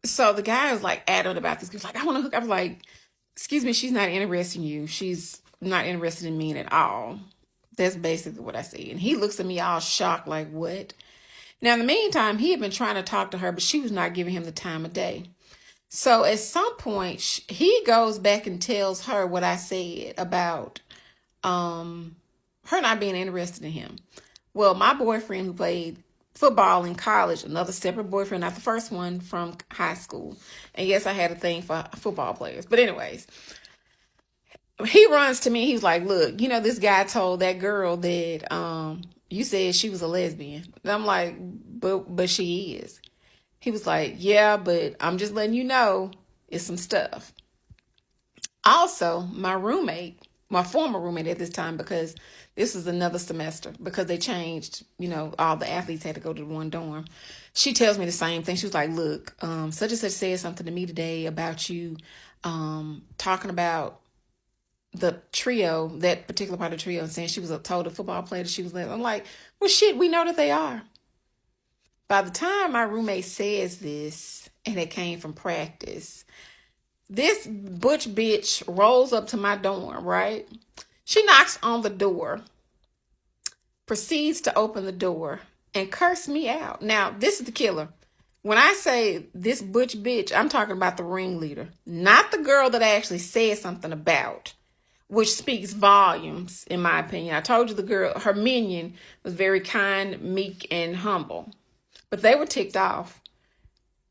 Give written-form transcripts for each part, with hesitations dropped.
So the guy was like adamant about this. He was like, I want to hook. I was like, excuse me, she's not interested in you. She's not interested in me at all. That's basically what I said. And he looks at me all shocked, like, what? Now, in the meantime, he had been trying to talk to her, but she was not giving him the time of day. So at some point, he goes back and tells her what I said about her not being interested in him. Well, my boyfriend who played football in college, another separate boyfriend, not the first one, from high school. And yes, I had a thing for football players. But anyways, he runs to me. He's like, look, you know, this guy told that girl that you said she was a lesbian. And I'm like, but she is. He was like, yeah, but I'm just letting you know it's some stuff. Also, my roommate, my former roommate at this time, because this is another semester, because they changed, you know, all the athletes had to go to one dorm. She tells me the same thing. She was like, look, such and such said something to me today about you, talking about the trio, that particular part of the trio, and saying she was told a football player that she was lesbian. I'm like, well, shit, we know that they are. By the time my roommate says this, and it came from practice, this butch bitch rolls up to my dorm, right? She knocks on the door, proceeds to open the door, and curse me out. Now, this is the killer. When I say this butch bitch, I'm talking about the ringleader, not the girl that I actually said something about, which speaks volumes, in my opinion. I told you the girl, her minion, was very kind, meek, and humble. But they were ticked off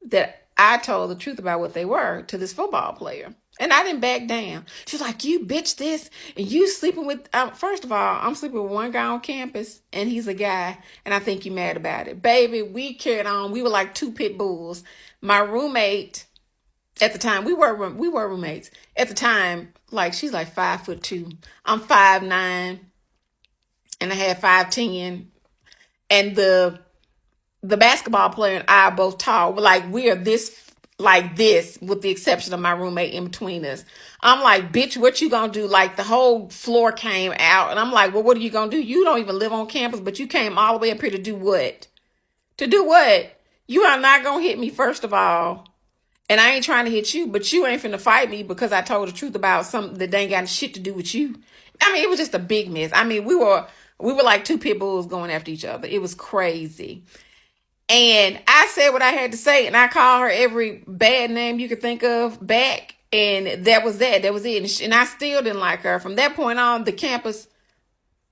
that I told the truth about what they were to this football player. And I didn't back down. She was like, you bitch this, and you sleeping with, first of all, I'm sleeping with one guy on campus, and he's a guy, and I think you mad about it. Baby, we carried on. We were like two pit bulls. My roommate at the time, we were roommates. At the time, like, she's like 5'2". I'm 5'9", and I had 5'10". And the basketball player and I are both tall. Like, we are this, like this, with the exception of my roommate in between us. I'm like, bitch, what you gonna do? Like, the whole floor came out. And I'm like, well, what are you gonna do? You don't even live on campus, but you came all the way up here to do what? To do what? You are not gonna hit me, first of all. And I ain't trying to hit you, but you ain't finna fight me because I told the truth about something that ain't got shit to do with you. I mean, it was just a big mess. I mean, we were like two pit bulls going after each other. It was crazy. And I said what I had to say, and I called her every bad name you could think of back. And that was that. That was it. And I still didn't like her. From that point on, the campus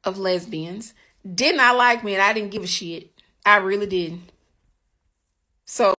of lesbians did not like me, and I didn't give a shit. I really didn't. So